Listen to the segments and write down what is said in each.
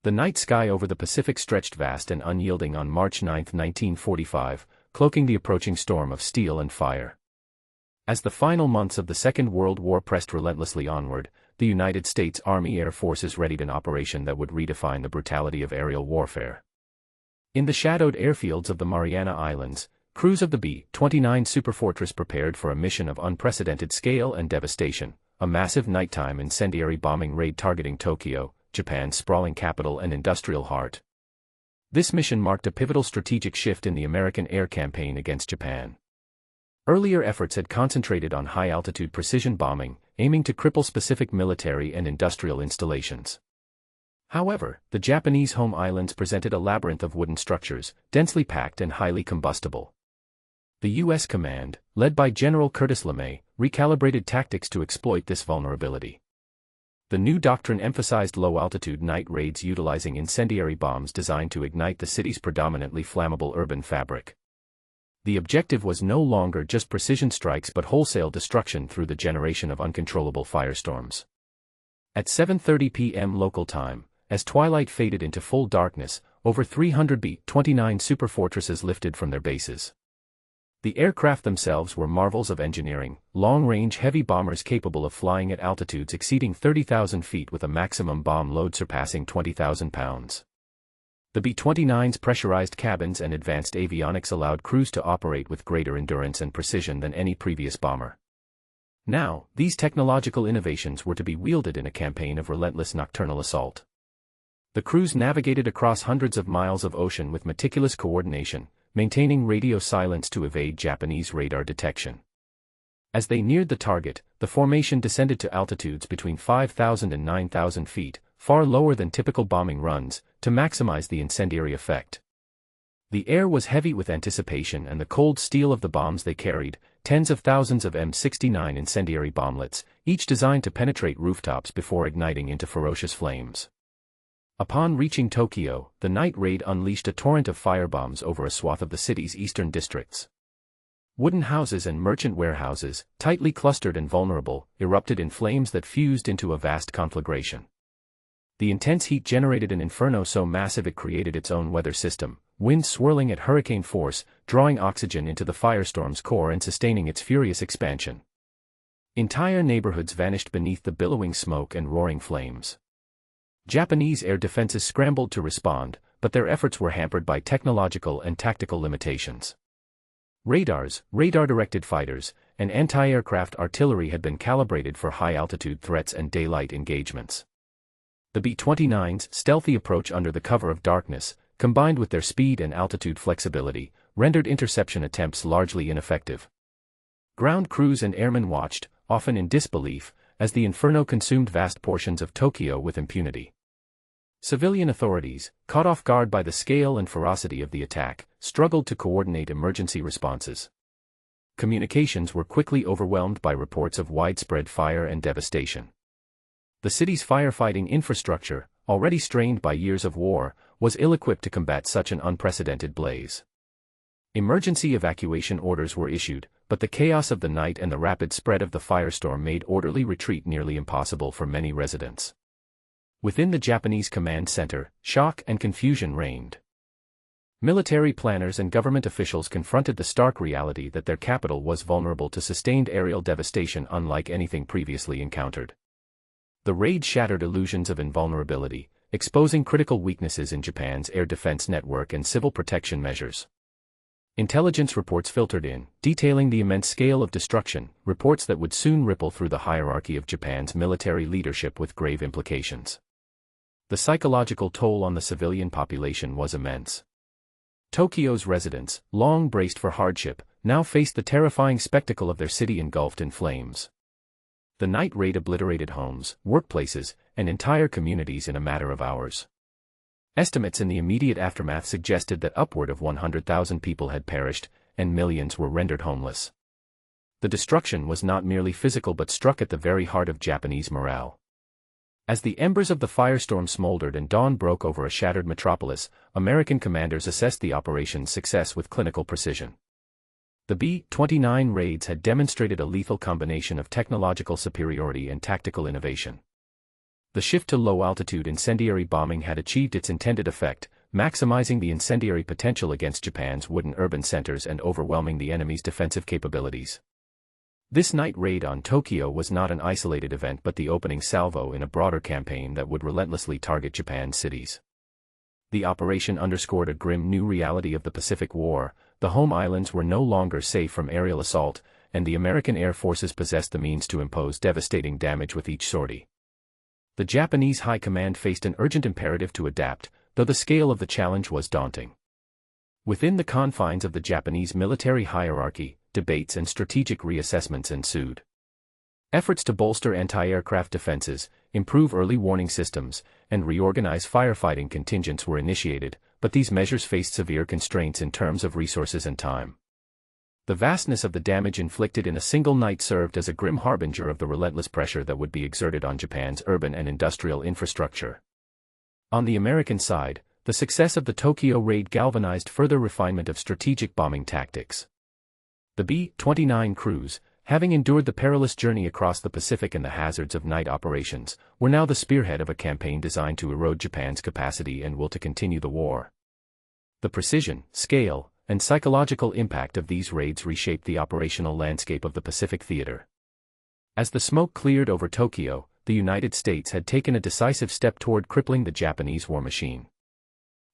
The night sky over the Pacific stretched vast and unyielding on March 9, 1945, cloaking the approaching storm of steel and fire. As the final months of the Second World War pressed relentlessly onward, the United States Army Air Forces readied an operation that would redefine the brutality of aerial warfare. In the shadowed airfields of the Mariana Islands, crews of the B-29 Superfortress prepared for a mission of unprecedented scale and devastation, a massive nighttime incendiary bombing raid targeting Tokyo, Japan's sprawling capital and industrial heart. This mission marked a pivotal strategic shift in the American air campaign against Japan. Earlier efforts had concentrated on high-altitude precision bombing, aiming to cripple specific military and industrial installations. However, the Japanese home islands presented a labyrinth of wooden structures, densely packed and highly combustible. The U.S. command, led by General Curtis LeMay, recalibrated tactics to exploit this vulnerability. The new doctrine emphasized low-altitude night raids utilizing incendiary bombs designed to ignite the city's predominantly flammable urban fabric. The objective was no longer just precision strikes but wholesale destruction through the generation of uncontrollable firestorms. At 7:30 p.m. local time, as twilight faded into full darkness, over 300 B-29 Superfortresses lifted from their bases. The aircraft themselves were marvels of engineering, long-range heavy bombers capable of flying at altitudes exceeding 30,000 feet with a maximum bomb load surpassing 20,000 pounds. The B-29's pressurized cabins and advanced avionics allowed crews to operate with greater endurance and precision than any previous bomber. Now, these technological innovations were to be wielded in a campaign of relentless nocturnal assault. The crews navigated across hundreds of miles of ocean with meticulous coordination, maintaining radio silence to evade Japanese radar detection. As they neared the target, the formation descended to altitudes between 5,000 and 9,000 feet, far lower than typical bombing runs, to maximize the incendiary effect. The air was heavy with anticipation and the cold steel of the bombs they carried, tens of thousands of M69 incendiary bomblets, each designed to penetrate rooftops before igniting into ferocious flames. Upon reaching Tokyo, the night raid unleashed a torrent of firebombs over a swath of the city's eastern districts. Wooden houses and merchant warehouses, tightly clustered and vulnerable, erupted in flames that fused into a vast conflagration. The intense heat generated an inferno so massive it created its own weather system, winds swirling at hurricane force, drawing oxygen into the firestorm's core and sustaining its furious expansion. Entire neighborhoods vanished beneath the billowing smoke and roaring flames. Japanese air defenses scrambled to respond, but their efforts were hampered by technological and tactical limitations. Radars, radar-directed fighters, and anti-aircraft artillery had been calibrated for high-altitude threats and daylight engagements. The B-29's stealthy approach under the cover of darkness, combined with their speed and altitude flexibility, rendered interception attempts largely ineffective. Ground crews and airmen watched, often in disbelief, as the inferno consumed vast portions of Tokyo with impunity. Civilian authorities, caught off guard by the scale and ferocity of the attack, struggled to coordinate emergency responses. Communications were quickly overwhelmed by reports of widespread fire and devastation. The city's firefighting infrastructure, already strained by years of war, was ill-equipped to combat such an unprecedented blaze. Emergency evacuation orders were issued, but the chaos of the night and the rapid spread of the firestorm made orderly retreat nearly impossible for many residents. Within the Japanese command center, shock and confusion reigned. Military planners and government officials confronted the stark reality that their capital was vulnerable to sustained aerial devastation unlike anything previously encountered. The raid shattered illusions of invulnerability, exposing critical weaknesses in Japan's air defense network and civil protection measures. Intelligence reports filtered in, detailing the immense scale of destruction, reports that would soon ripple through the hierarchy of Japan's military leadership with grave implications. The psychological toll on the civilian population was immense. Tokyo's residents, long braced for hardship, now faced the terrifying spectacle of their city engulfed in flames. The night raid obliterated homes, workplaces, and entire communities in a matter of hours. Estimates in the immediate aftermath suggested that upward of 100,000 people had perished, and millions were rendered homeless. The destruction was not merely physical but struck at the very heart of Japanese morale. As the embers of the firestorm smoldered and dawn broke over a shattered metropolis, American commanders assessed the operation's success with clinical precision. The B-29 raids had demonstrated a lethal combination of technological superiority and tactical innovation. The shift to low-altitude incendiary bombing had achieved its intended effect, maximizing the incendiary potential against Japan's wooden urban centers and overwhelming the enemy's defensive capabilities. This night raid on Tokyo was not an isolated event but the opening salvo in a broader campaign that would relentlessly target Japan's cities. The operation underscored a grim new reality of the Pacific War. The home islands were no longer safe from aerial assault, and the American air forces possessed the means to impose devastating damage with each sortie. The Japanese high command faced an urgent imperative to adapt, though the scale of the challenge was daunting. Within the confines of the Japanese military hierarchy, debates and strategic reassessments ensued. Efforts to bolster anti-aircraft defenses, improve early warning systems, and reorganize firefighting contingents were initiated, but these measures faced severe constraints in terms of resources and time. The vastness of the damage inflicted in a single night served as a grim harbinger of the relentless pressure that would be exerted on Japan's urban and industrial infrastructure. On the American side, the success of the Tokyo raid galvanized further refinement of strategic bombing tactics. The B-29 crews, having endured the perilous journey across the Pacific and the hazards of night operations, were now the spearhead of a campaign designed to erode Japan's capacity and will to continue the war. The precision, scale, and psychological impact of these raids reshaped the operational landscape of the Pacific theater. As the smoke cleared over Tokyo, the United States had taken a decisive step toward crippling the Japanese war machine.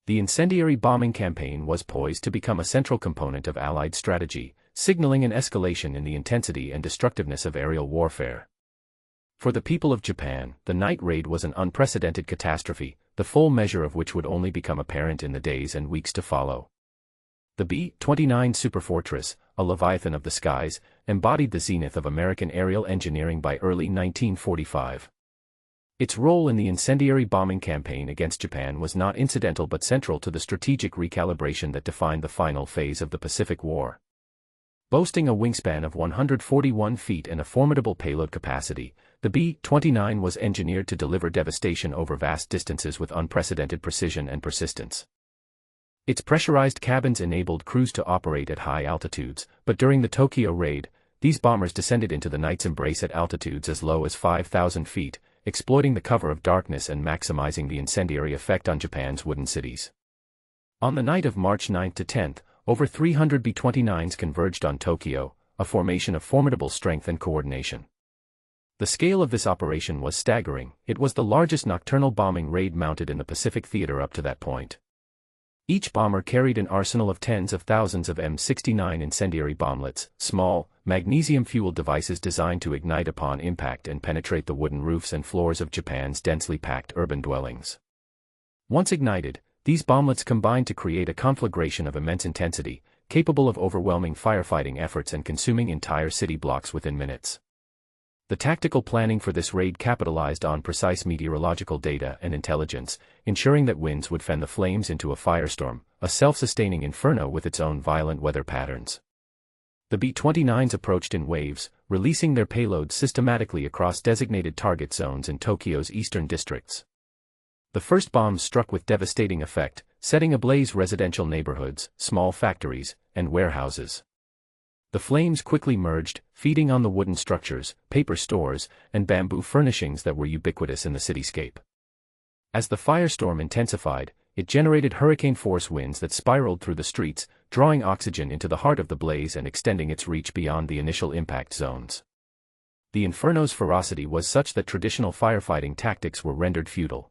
The incendiary bombing campaign was poised to become a central component of Allied strategy, signaling an escalation in the intensity and destructiveness of aerial warfare. For the people of Japan, the night raid was an unprecedented catastrophe, the full measure of which would only become apparent in the days and weeks to follow. The B-29 Superfortress, a leviathan of the skies, embodied the zenith of American aerial engineering by early 1945. Its role in the incendiary bombing campaign against Japan was not incidental but central to the strategic recalibration that defined the final phase of the Pacific War. Boasting a wingspan of 141 feet and a formidable payload capacity, the B-29 was engineered to deliver devastation over vast distances with unprecedented precision and persistence. Its pressurized cabins enabled crews to operate at high altitudes, but during the Tokyo raid, these bombers descended into the night's embrace at altitudes as low as 5,000 feet, exploiting the cover of darkness and maximizing the incendiary effect on Japan's wooden cities. On the night of March 9 to 10, over 300 B-29s converged on Tokyo, a formation of formidable strength and coordination. The scale of this operation was staggering. It was the largest nocturnal bombing raid mounted in the Pacific theater up to that point. Each bomber carried an arsenal of tens of thousands of M69 incendiary bomblets, small, magnesium-fueled devices designed to ignite upon impact and penetrate the wooden roofs and floors of Japan's densely packed urban dwellings. Once ignited, these bomblets combined to create a conflagration of immense intensity, capable of overwhelming firefighting efforts and consuming entire city blocks within minutes. The tactical planning for this raid capitalized on precise meteorological data and intelligence, ensuring that winds would fan the flames into a firestorm, a self-sustaining inferno with its own violent weather patterns. The B-29s approached in waves, releasing their payloads systematically across designated target zones in Tokyo's eastern districts. The first bombs struck with devastating effect, setting ablaze residential neighborhoods, small factories, and warehouses. The flames quickly merged, feeding on the wooden structures, paper stores, and bamboo furnishings that were ubiquitous in the cityscape. As the firestorm intensified, it generated hurricane-force winds that spiraled through the streets, drawing oxygen into the heart of the blaze and extending its reach beyond the initial impact zones. The inferno's ferocity was such that traditional firefighting tactics were rendered futile.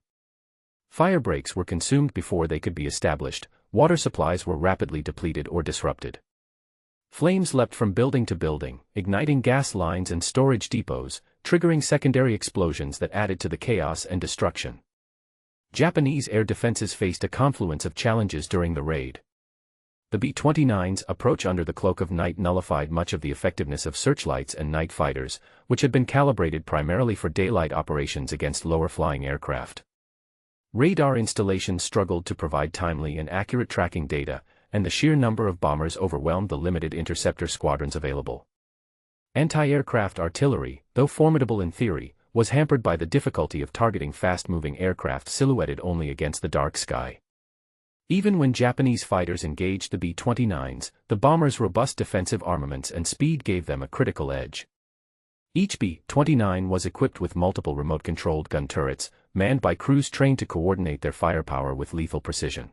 Fire breaks were consumed before they could be established, water supplies were rapidly depleted or disrupted. Flames leapt from building to building, igniting gas lines and storage depots, triggering secondary explosions that added to the chaos and destruction. Japanese air defenses faced a confluence of challenges during the raid. The B-29's approach under the cloak of night nullified much of the effectiveness of searchlights and night fighters, which had been calibrated primarily for daylight operations against lower-flying aircraft. Radar installations struggled to provide timely and accurate tracking data, and the sheer number of bombers overwhelmed the limited interceptor squadrons available. Anti-aircraft artillery, though formidable in theory, was hampered by the difficulty of targeting fast-moving aircraft silhouetted only against the dark sky. Even when Japanese fighters engaged the B-29s, the bombers' robust defensive armaments and speed gave them a critical edge. Each B-29 was equipped with multiple remote-controlled gun turrets, manned by crews trained to coordinate their firepower with lethal precision.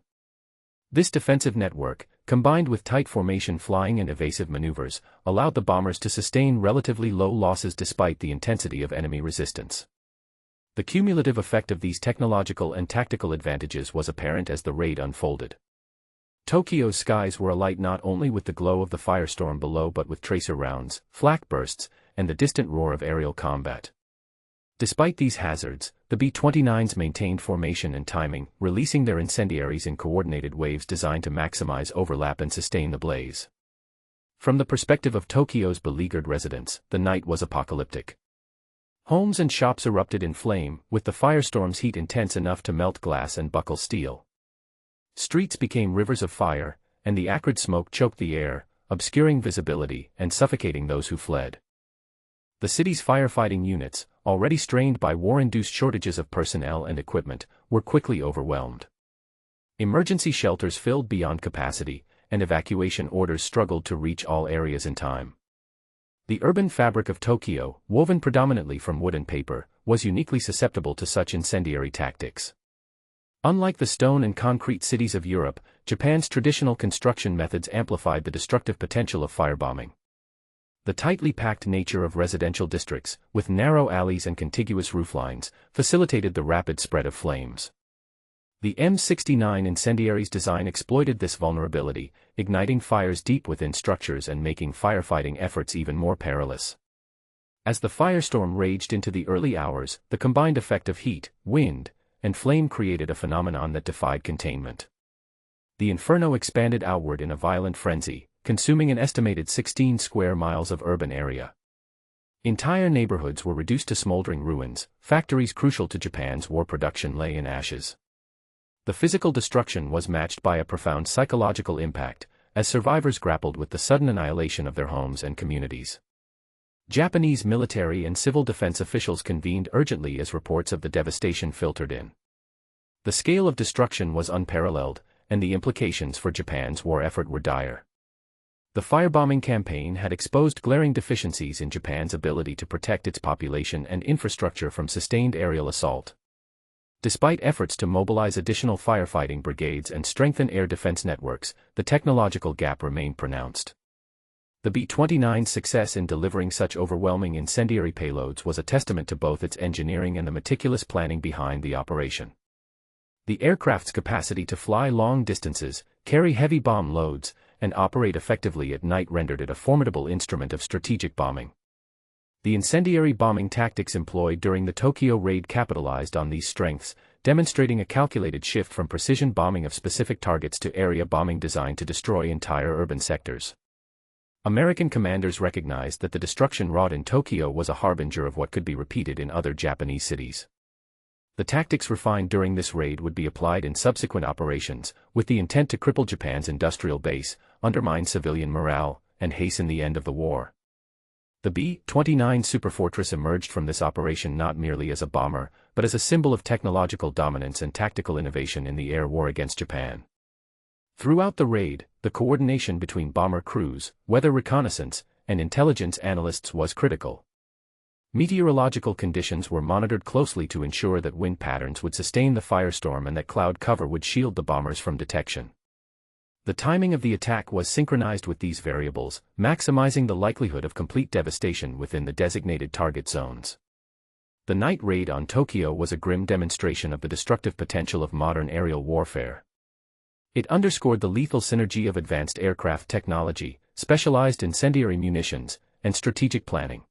This defensive network, combined with tight formation flying and evasive maneuvers, allowed the bombers to sustain relatively low losses despite the intensity of enemy resistance. The cumulative effect of these technological and tactical advantages was apparent as the raid unfolded. Tokyo's skies were alight not only with the glow of the firestorm below but with tracer rounds, flak bursts, and the distant roar of aerial combat. Despite these hazards, the B-29s maintained formation and timing, releasing their incendiaries in coordinated waves designed to maximize overlap and sustain the blaze. From the perspective of Tokyo's beleaguered residents, the night was apocalyptic. Homes and shops erupted in flame, with the firestorm's heat intense enough to melt glass and buckle steel. Streets became rivers of fire, and the acrid smoke choked the air, obscuring visibility and suffocating those who fled. The city's firefighting units, already strained by war-induced shortages of personnel and equipment, were quickly overwhelmed. Emergency shelters filled beyond capacity, and evacuation orders struggled to reach all areas in time. The urban fabric of Tokyo, woven predominantly from wood and paper, was uniquely susceptible to such incendiary tactics. Unlike the stone and concrete cities of Europe, Japan's traditional construction methods amplified the destructive potential of firebombing. The tightly packed nature of residential districts, with narrow alleys and contiguous rooflines, facilitated the rapid spread of flames. The M69 incendiary's design exploited this vulnerability, igniting fires deep within structures and making firefighting efforts even more perilous. As the firestorm raged into the early hours, the combined effect of heat, wind, and flame created a phenomenon that defied containment. The inferno expanded outward in a violent frenzy, consuming an estimated 16 square miles of urban area. Entire neighborhoods were reduced to smoldering ruins, factories crucial to Japan's war production lay in ashes. The physical destruction was matched by a profound psychological impact, as survivors grappled with the sudden annihilation of their homes and communities. Japanese military and civil defense officials convened urgently as reports of the devastation filtered in. The scale of destruction was unparalleled, and the implications for Japan's war effort were dire. The firebombing campaign had exposed glaring deficiencies in Japan's ability to protect its population and infrastructure from sustained aerial assault. Despite efforts to mobilize additional firefighting brigades and strengthen air defense networks, the technological gap remained pronounced. The B-29's success in delivering such overwhelming incendiary payloads was a testament to both its engineering and the meticulous planning behind the operation. The aircraft's capacity to fly long distances, carry heavy bomb loads, and operate effectively at night rendered it a formidable instrument of strategic bombing. The incendiary bombing tactics employed during the Tokyo raid capitalized on these strengths, demonstrating a calculated shift from precision bombing of specific targets to area bombing designed to destroy entire urban sectors. American commanders recognized that the destruction wrought in Tokyo was a harbinger of what could be repeated in other Japanese cities. The tactics refined during this raid would be applied in subsequent operations, with the intent to cripple Japan's industrial base, undermine civilian morale, and hasten the end of the war. The B-29 Superfortress emerged from this operation not merely as a bomber, but as a symbol of technological dominance and tactical innovation in the air war against Japan. Throughout the raid, the coordination between bomber crews, weather reconnaissance, and intelligence analysts was critical. Meteorological conditions were monitored closely to ensure that wind patterns would sustain the firestorm and that cloud cover would shield the bombers from detection. The timing of the attack was synchronized with these variables, maximizing the likelihood of complete devastation within the designated target zones. The night raid on Tokyo was a grim demonstration of the destructive potential of modern aerial warfare. It underscored the lethal synergy of advanced aircraft technology, specialized incendiary munitions, and strategic planning.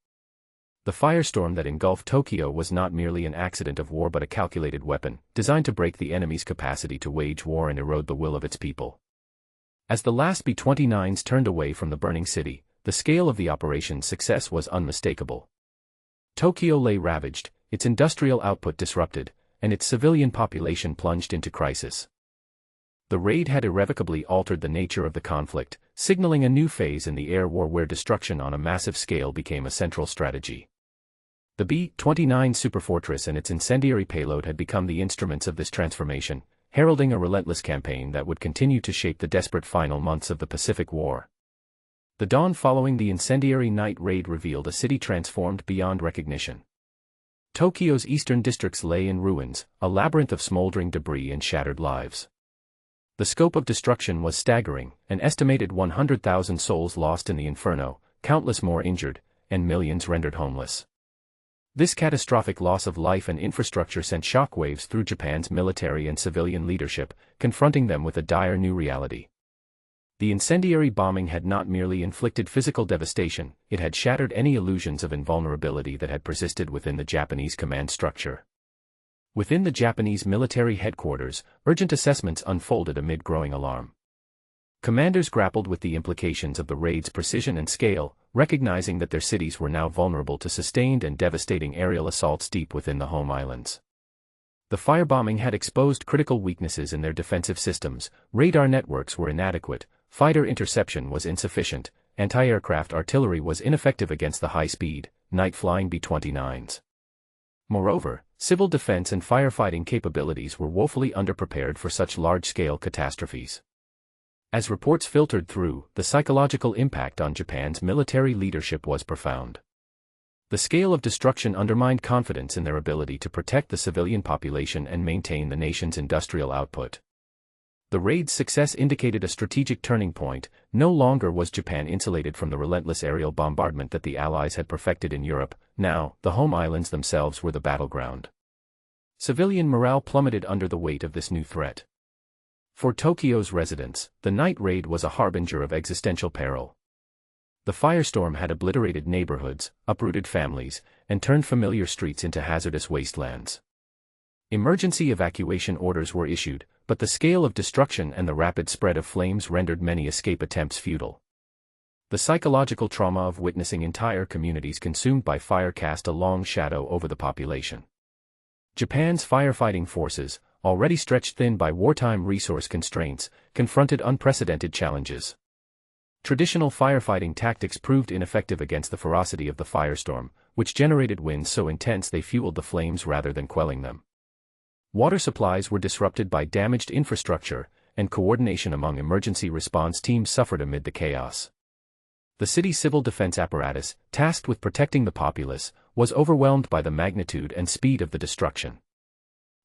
The firestorm that engulfed Tokyo was not merely an accident of war but a calculated weapon, designed to break the enemy's capacity to wage war and erode the will of its people. As the last B-29s turned away from the burning city, the scale of the operation's success was unmistakable. Tokyo lay ravaged, its industrial output disrupted, and its civilian population plunged into crisis. The raid had irrevocably altered the nature of the conflict, signaling a new phase in the air war where destruction on a massive scale became a central strategy. The B-29 Superfortress and its incendiary payload had become the instruments of this transformation, heralding a relentless campaign that would continue to shape the desperate final months of the Pacific War. The dawn following the incendiary night raid revealed a city transformed beyond recognition. Tokyo's eastern districts lay in ruins, a labyrinth of smoldering debris and shattered lives. The scope of destruction was staggering, an estimated 100,000 souls lost in the inferno, countless more injured, and millions rendered homeless. This catastrophic loss of life and infrastructure sent shockwaves through Japan's military and civilian leadership, confronting them with a dire new reality. The incendiary bombing had not merely inflicted physical devastation, it had shattered any illusions of invulnerability that had persisted within the Japanese command structure. Within the Japanese military headquarters, urgent assessments unfolded amid growing alarm. Commanders grappled with the implications of the raid's precision and scale, recognizing that their cities were now vulnerable to sustained and devastating aerial assaults deep within the home islands. The firebombing had exposed critical weaknesses in their defensive systems, radar networks were inadequate, fighter interception was insufficient, anti-aircraft artillery was ineffective against the high-speed, night-flying B-29s. Moreover, civil defense and firefighting capabilities were woefully underprepared for such large-scale catastrophes. As reports filtered through, the psychological impact on Japan's military leadership was profound. The scale of destruction undermined confidence in their ability to protect the civilian population and maintain the nation's industrial output. The raid's success indicated a strategic turning point. No longer was Japan insulated from the relentless aerial bombardment that the Allies had perfected in Europe. Now, the home islands themselves were the battleground. Civilian morale plummeted under the weight of this new threat. For Tokyo's residents, the night raid was a harbinger of existential peril. The firestorm had obliterated neighborhoods, uprooted families, and turned familiar streets into hazardous wastelands. Emergency evacuation orders were issued, but the scale of destruction and the rapid spread of flames rendered many escape attempts futile. The psychological trauma of witnessing entire communities consumed by fire cast a long shadow over the population. Japan's firefighting forces, already stretched thin by wartime resource constraints, confronted unprecedented challenges. Traditional firefighting tactics proved ineffective against the ferocity of the firestorm, which generated winds so intense they fueled the flames rather than quelling them. Water supplies were disrupted by damaged infrastructure, and coordination among emergency response teams suffered amid the chaos. The city's civil defense apparatus, tasked with protecting the populace, was overwhelmed by the magnitude and speed of the destruction.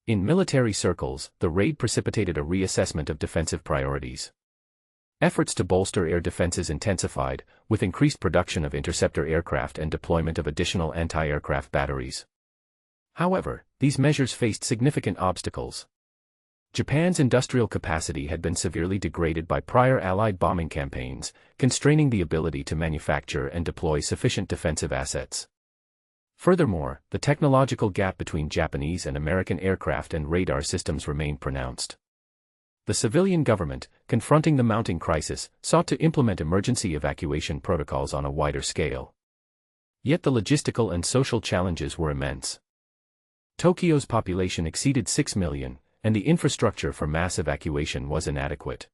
In military circles, the raid precipitated a reassessment of defensive priorities. Efforts to bolster air defenses intensified, with increased production of interceptor aircraft and deployment of additional anti-aircraft batteries. However, these measures faced significant obstacles. Japan's industrial capacity had been severely degraded by prior Allied bombing campaigns, constraining the ability to manufacture and deploy sufficient defensive assets. Furthermore, the technological gap between Japanese and American aircraft and radar systems remained pronounced. The civilian government, confronting the mounting crisis, sought to implement emergency evacuation protocols on a wider scale. Yet the logistical and social challenges were immense. Tokyo's population exceeded 6 million, and the infrastructure for mass evacuation was inadequate.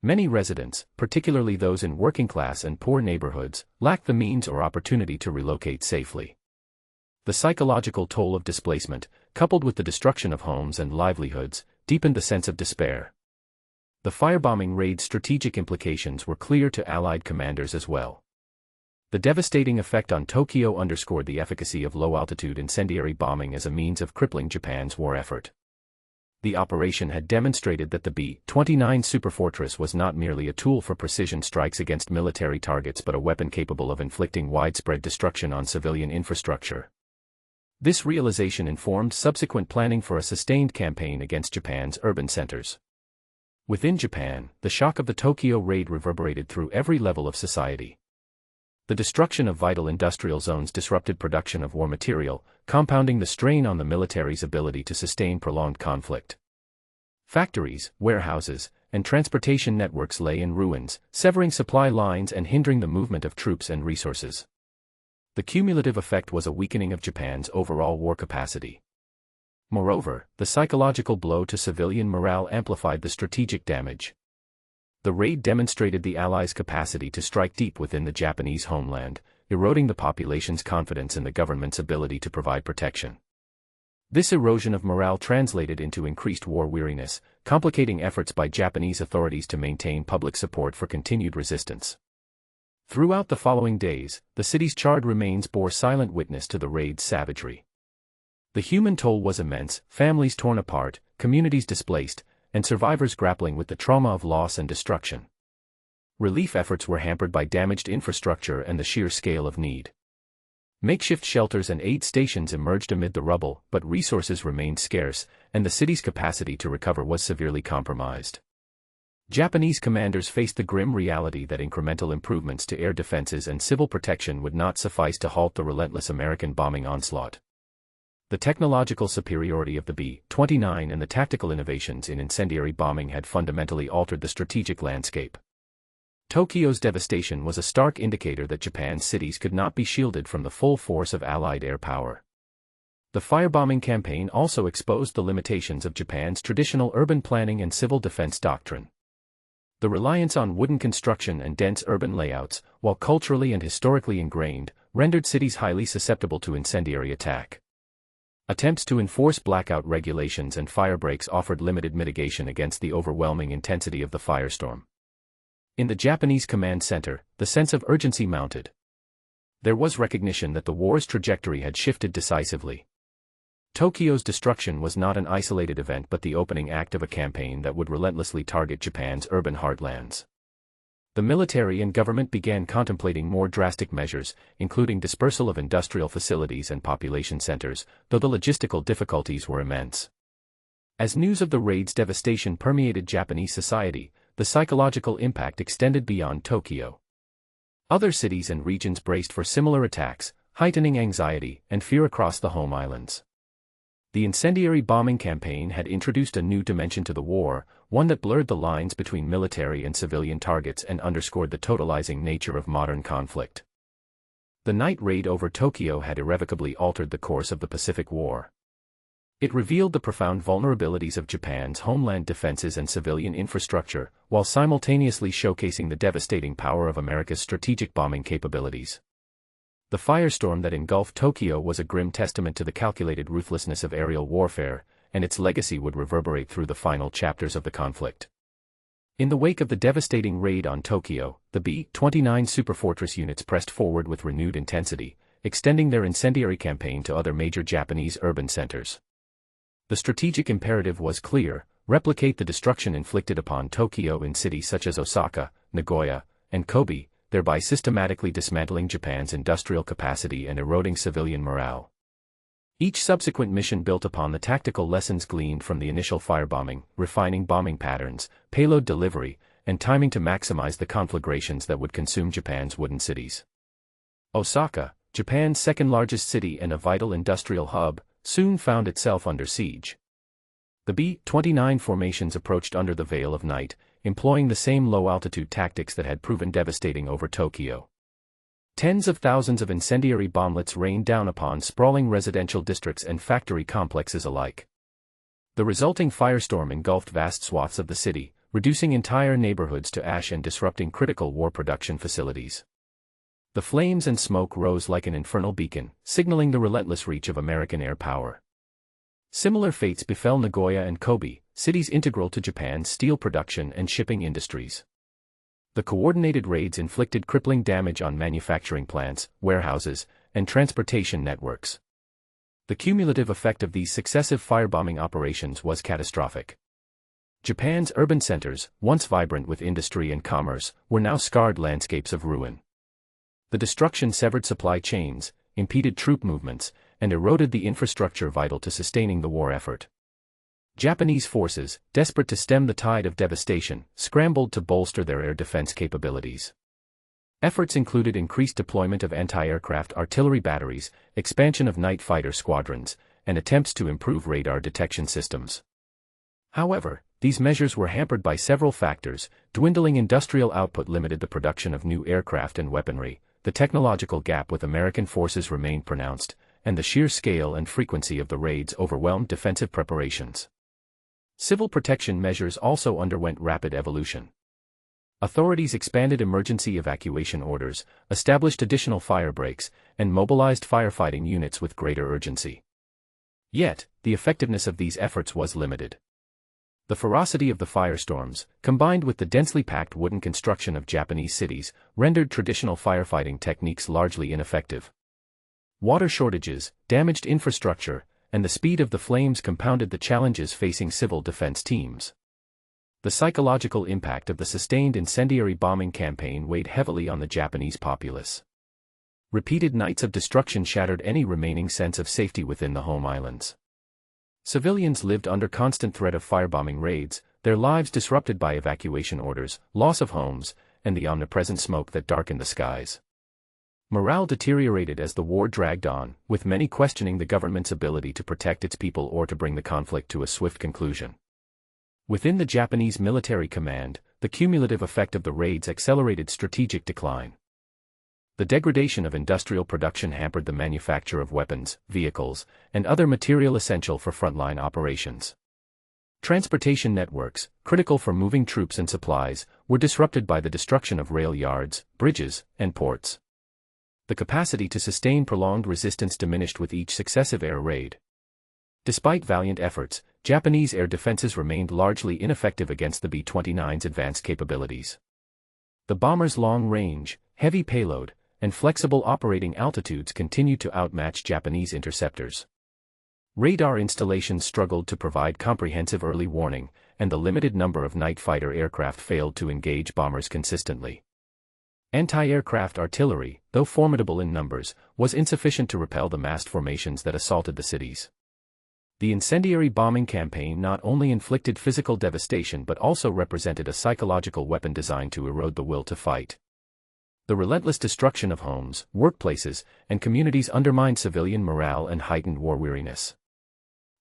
Many residents, particularly those in working-class and poor neighborhoods, lacked the means or opportunity to relocate safely. The psychological toll of displacement, coupled with the destruction of homes and livelihoods, deepened the sense of despair. The firebombing raid's strategic implications were clear to Allied commanders as well. The devastating effect on Tokyo underscored the efficacy of low-altitude incendiary bombing as a means of crippling Japan's war effort. The operation had demonstrated that the B-29 Superfortress was not merely a tool for precision strikes against military targets but a weapon capable of inflicting widespread destruction on civilian infrastructure. This realization informed subsequent planning for a sustained campaign against Japan's urban centers. Within Japan, the shock of the Tokyo raid reverberated through every level of society. The destruction of vital industrial zones disrupted production of war material, compounding the strain on the military's ability to sustain prolonged conflict. Factories, warehouses, and transportation networks lay in ruins, severing supply lines and hindering the movement of troops and resources. The cumulative effect was a weakening of Japan's overall war capacity. Moreover, the psychological blow to civilian morale amplified the strategic damage. The raid demonstrated the Allies' capacity to strike deep within the Japanese homeland, eroding the population's confidence in the government's ability to provide protection. This erosion of morale translated into increased war weariness, complicating efforts by Japanese authorities to maintain public support for continued resistance. Throughout the following days, the city's charred remains bore silent witness to the raid's savagery. The human toll was immense, families torn apart, communities displaced, and survivors grappling with the trauma of loss and destruction. Relief efforts were hampered by damaged infrastructure and the sheer scale of need. Makeshift shelters and aid stations emerged amid the rubble, but resources remained scarce, and the city's capacity to recover was severely compromised. Japanese commanders faced the grim reality that incremental improvements to air defenses and civil protection would not suffice to halt the relentless American bombing onslaught. The technological superiority of the B-29 and the tactical innovations in incendiary bombing had fundamentally altered the strategic landscape. Tokyo's devastation was a stark indicator that Japan's cities could not be shielded from the full force of Allied air power. The firebombing campaign also exposed the limitations of Japan's traditional urban planning and civil defense doctrine. The reliance on wooden construction and dense urban layouts, while culturally and historically ingrained, rendered cities highly susceptible to incendiary attack. Attempts to enforce blackout regulations and fire breaks offered limited mitigation against the overwhelming intensity of the firestorm. In the Japanese command center, the sense of urgency mounted. There was recognition that the war's trajectory had shifted decisively. Tokyo's destruction was not an isolated event but the opening act of a campaign that would relentlessly target Japan's urban heartlands. The military and government began contemplating more drastic measures, including dispersal of industrial facilities and population centers, though the logistical difficulties were immense. As news of the raid's devastation permeated Japanese society, the psychological impact extended beyond Tokyo. Other cities and regions braced for similar attacks, heightening anxiety and fear across the home islands. The incendiary bombing campaign had introduced a new dimension to the war, one that blurred the lines between military and civilian targets and underscored the totalizing nature of modern conflict. The night raid over Tokyo had irrevocably altered the course of the Pacific War. It revealed the profound vulnerabilities of Japan's homeland defenses and civilian infrastructure, while simultaneously showcasing the devastating power of America's strategic bombing capabilities. The firestorm that engulfed Tokyo was a grim testament to the calculated ruthlessness of aerial warfare, and its legacy would reverberate through the final chapters of the conflict. In the wake of the devastating raid on Tokyo, the B-29 Superfortress units pressed forward with renewed intensity, extending their incendiary campaign to other major Japanese urban centers. The strategic imperative was clear: replicate the destruction inflicted upon Tokyo in cities such as Osaka, Nagoya, and Kobe, thereby systematically dismantling Japan's industrial capacity and eroding civilian morale. Each subsequent mission built upon the tactical lessons gleaned from the initial firebombing, refining bombing patterns, payload delivery, and timing to maximize the conflagrations that would consume Japan's wooden cities. Osaka, Japan's second-largest city and a vital industrial hub, soon found itself under siege. The B-29 formations approached under the veil of night, employing the same low-altitude tactics that had proven devastating over Tokyo. Tens of thousands of incendiary bomblets rained down upon sprawling residential districts and factory complexes alike. The resulting firestorm engulfed vast swaths of the city, reducing entire neighborhoods to ash and disrupting critical war production facilities. The flames and smoke rose like an infernal beacon, signaling the relentless reach of American air power. Similar fates befell Nagoya and Kobe, cities integral to Japan's steel production and shipping industries. The coordinated raids inflicted crippling damage on manufacturing plants, warehouses, and transportation networks. The cumulative effect of these successive firebombing operations was catastrophic. Japan's urban centers, once vibrant with industry and commerce, were now scarred landscapes of ruin. The destruction severed supply chains, impeded troop movements, and eroded the infrastructure vital to sustaining the war effort. Japanese forces, desperate to stem the tide of devastation, scrambled to bolster their air defense capabilities. Efforts included increased deployment of anti-aircraft artillery batteries, expansion of night fighter squadrons, and attempts to improve radar detection systems. However, these measures were hampered by several factors. Dwindling industrial output limited the production of new aircraft and weaponry, the technological gap with American forces remained pronounced, and the sheer scale and frequency of the raids overwhelmed defensive preparations. Civil protection measures also underwent rapid evolution. Authorities expanded emergency evacuation orders, established additional fire breaks, and mobilized firefighting units with greater urgency. Yet, the effectiveness of these efforts was limited. The ferocity of the firestorms, combined with the densely packed wooden construction of Japanese cities, rendered traditional firefighting techniques largely ineffective. Water shortages, damaged infrastructure, and the speed of the flames compounded the challenges facing civil defense teams. The psychological impact of the sustained incendiary bombing campaign weighed heavily on the Japanese populace. Repeated nights of destruction shattered any remaining sense of safety within the home islands. Civilians lived under constant threat of firebombing raids, their lives disrupted by evacuation orders, loss of homes, and the omnipresent smoke that darkened the skies. Morale deteriorated as the war dragged on, with many questioning the government's ability to protect its people or to bring the conflict to a swift conclusion. Within the Japanese military command, the cumulative effect of the raids accelerated strategic decline. The degradation of industrial production hampered the manufacture of weapons, vehicles, and other material essential for frontline operations. Transportation networks, critical for moving troops and supplies, were disrupted by the destruction of rail yards, bridges, and ports. The capacity to sustain prolonged resistance diminished with each successive air raid. Despite valiant efforts, Japanese air defenses remained largely ineffective against the B-29's advanced capabilities. The bomber's long range, heavy payload, and flexible operating altitudes continued to outmatch Japanese interceptors. Radar installations struggled to provide comprehensive early warning, and the limited number of night fighter aircraft failed to engage bombers consistently. Anti-aircraft artillery, though formidable in numbers, was insufficient to repel the massed formations that assaulted the cities. The incendiary bombing campaign not only inflicted physical devastation but also represented a psychological weapon designed to erode the will to fight. The relentless destruction of homes, workplaces, and communities undermined civilian morale and heightened war weariness.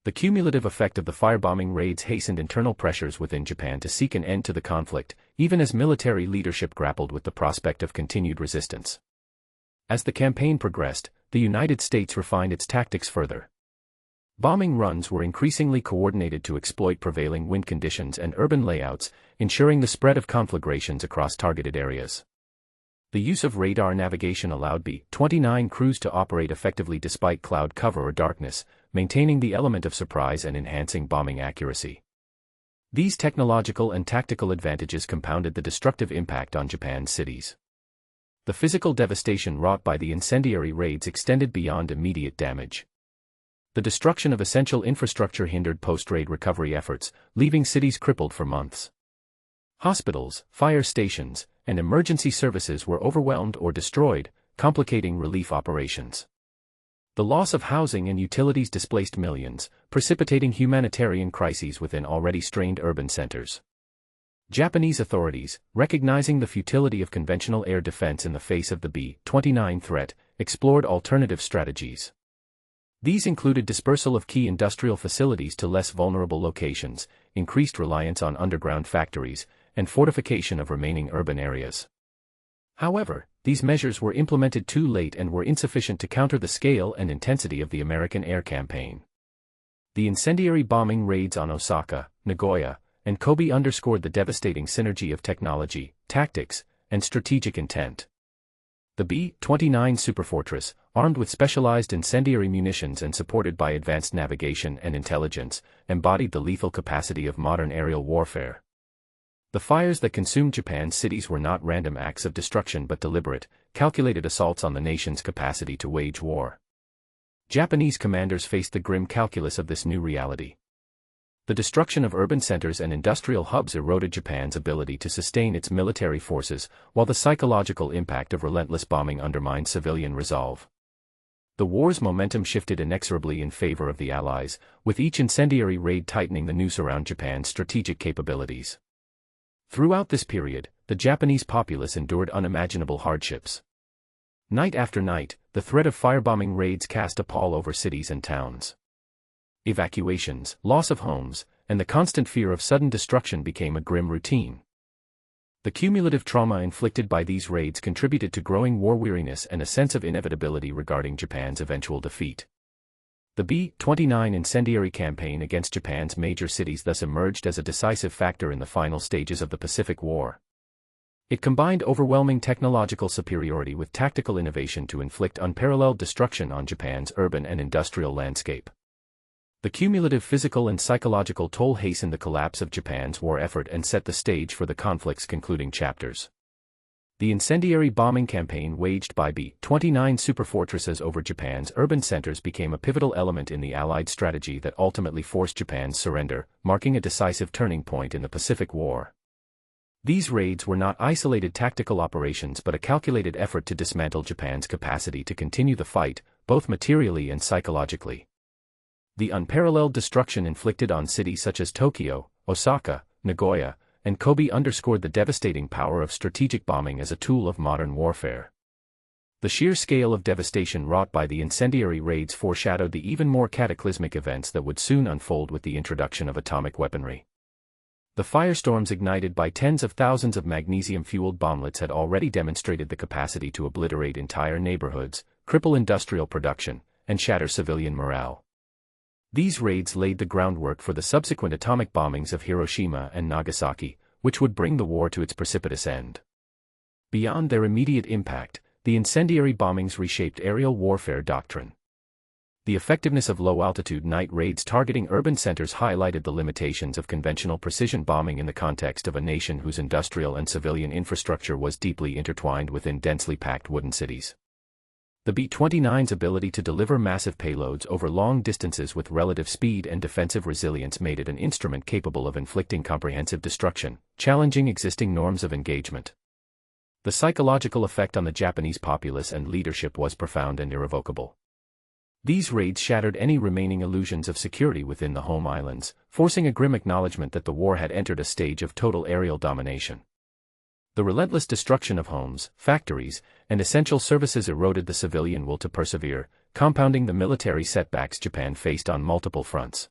The cumulative effect of the firebombing raids hastened internal pressures within Japan to seek an end to the conflict, even as military leadership grappled with the prospect of continued resistance. As the campaign progressed, the United States refined its tactics further. Bombing runs were increasingly coordinated to exploit prevailing wind conditions and urban layouts, ensuring the spread of conflagrations across targeted areas. The use of radar navigation allowed B-29 crews to operate effectively despite cloud cover or darkness, maintaining the element of surprise and enhancing bombing accuracy. These technological and tactical advantages compounded the destructive impact on Japan's cities. The physical devastation wrought by the incendiary raids extended beyond immediate damage. The destruction of essential infrastructure hindered post-raid recovery efforts, leaving cities crippled for months. Hospitals, fire stations, and emergency services were overwhelmed or destroyed, complicating relief operations. The loss of housing and utilities displaced millions, precipitating humanitarian crises within already strained urban centers. Japanese authorities, recognizing the futility of conventional air defense in the face of the B-29 threat, explored alternative strategies. These included dispersal of key industrial facilities to less vulnerable locations, increased reliance on underground factories, and fortification of remaining urban areas. However, these measures were implemented too late and were insufficient to counter the scale and intensity of the American air campaign. The incendiary bombing raids on Osaka, Nagoya, and Kobe underscored the devastating synergy of technology, tactics, and strategic intent. The B-29 Superfortress, armed with specialized incendiary munitions and supported by advanced navigation and intelligence, embodied the lethal capacity of modern aerial warfare. The fires that consumed Japan's cities were not random acts of destruction but deliberate, calculated assaults on the nation's capacity to wage war. Japanese commanders faced the grim calculus of this new reality. The destruction of urban centers and industrial hubs eroded Japan's ability to sustain its military forces, while the psychological impact of relentless bombing undermined civilian resolve. The war's momentum shifted inexorably in favor of the Allies, with each incendiary raid tightening the noose around Japan's strategic capabilities. Throughout this period, the Japanese populace endured unimaginable hardships. Night after night, the threat of firebombing raids cast a pall over cities and towns. Evacuations, loss of homes, and the constant fear of sudden destruction became a grim routine. The cumulative trauma inflicted by these raids contributed to growing war weariness and a sense of inevitability regarding Japan's eventual defeat. The B-29 incendiary campaign against Japan's major cities thus emerged as a decisive factor in the final stages of the Pacific War. It combined overwhelming technological superiority with tactical innovation to inflict unparalleled destruction on Japan's urban and industrial landscape. The cumulative physical and psychological toll hastened the collapse of Japan's war effort and set the stage for the conflict's concluding chapters. The incendiary bombing campaign waged by B-29 superfortresses over Japan's urban centers became a pivotal element in the Allied strategy that ultimately forced Japan's surrender, marking a decisive turning point in the Pacific War. These raids were not isolated tactical operations but a calculated effort to dismantle Japan's capacity to continue the fight, both materially and psychologically. The unparalleled destruction inflicted on cities such as Tokyo, Osaka, Nagoya, and Kobe underscored the devastating power of strategic bombing as a tool of modern warfare. The sheer scale of devastation wrought by the incendiary raids foreshadowed the even more cataclysmic events that would soon unfold with the introduction of atomic weaponry. The firestorms ignited by tens of thousands of magnesium-fueled bomblets had already demonstrated the capacity to obliterate entire neighborhoods, cripple industrial production, and shatter civilian morale. These raids laid the groundwork for the subsequent atomic bombings of Hiroshima and Nagasaki, which would bring the war to its precipitous end. Beyond their immediate impact, the incendiary bombings reshaped aerial warfare doctrine. The effectiveness of low-altitude night raids targeting urban centers highlighted the limitations of conventional precision bombing in the context of a nation whose industrial and civilian infrastructure was deeply intertwined within densely packed wooden cities. The B-29's ability to deliver massive payloads over long distances with relative speed and defensive resilience made it an instrument capable of inflicting comprehensive destruction, challenging existing norms of engagement. The psychological effect on the Japanese populace and leadership was profound and irrevocable. These raids shattered any remaining illusions of security within the home islands, forcing a grim acknowledgement that the war had entered a stage of total aerial domination. The relentless destruction of homes, factories, and essential services eroded the civilian will to persevere, compounding the military setbacks Japan faced on multiple fronts.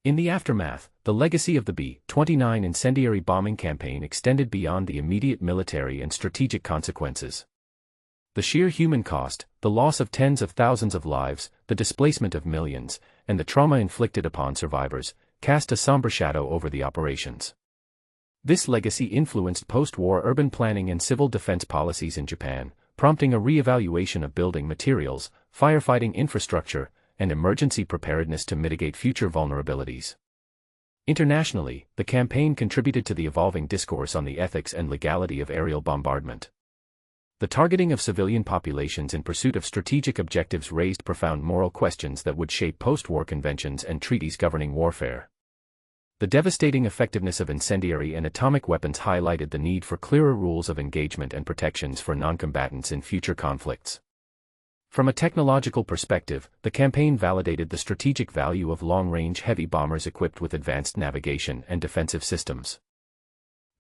In the aftermath, the legacy of the B-29 incendiary bombing campaign extended beyond the immediate military and strategic consequences. The sheer human cost, the loss of tens of thousands of lives, the displacement of millions, and the trauma inflicted upon survivors, cast a somber shadow over the operations. This legacy influenced post-war urban planning and civil defense policies in Japan, prompting a re-evaluation of building materials, firefighting infrastructure, and emergency preparedness to mitigate future vulnerabilities. Internationally, the campaign contributed to the evolving discourse on the ethics and legality of aerial bombardment. The targeting of civilian populations in pursuit of strategic objectives raised profound moral questions that would shape post-war conventions and treaties governing warfare. The devastating effectiveness of incendiary and atomic weapons highlighted the need for clearer rules of engagement and protections for non-combatants in future conflicts. From a technological perspective, the campaign validated the strategic value of long-range heavy bombers equipped with advanced navigation and defensive systems.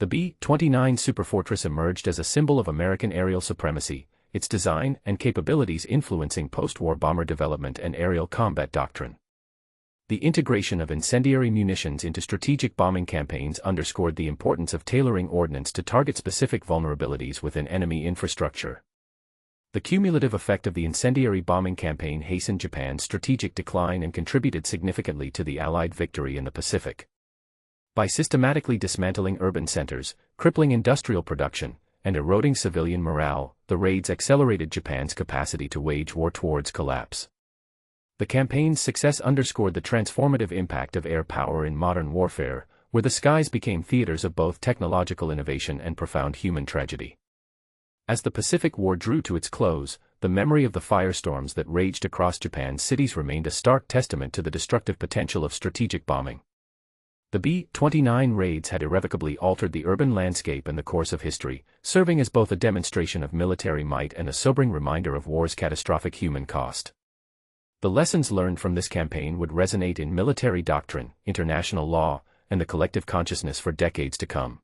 The B-29 Superfortress emerged as a symbol of American aerial supremacy, its design and capabilities influencing post-war bomber development and aerial combat doctrine. The integration of incendiary munitions into strategic bombing campaigns underscored the importance of tailoring ordnance to target specific vulnerabilities within enemy infrastructure. The cumulative effect of the incendiary bombing campaign hastened Japan's strategic decline and contributed significantly to the Allied victory in the Pacific. By systematically dismantling urban centers, crippling industrial production, and eroding civilian morale, the raids accelerated Japan's capacity to wage war towards collapse. The campaign's success underscored the transformative impact of air power in modern warfare, where the skies became theaters of both technological innovation and profound human tragedy. As the Pacific War drew to its close, the memory of the firestorms that raged across Japan's cities remained a stark testament to the destructive potential of strategic bombing. The B-29 raids had irrevocably altered the urban landscape and the course of history, serving as both a demonstration of military might and a sobering reminder of war's catastrophic human cost. The lessons learned from this campaign would resonate in military doctrine, international law, and the collective consciousness for decades to come.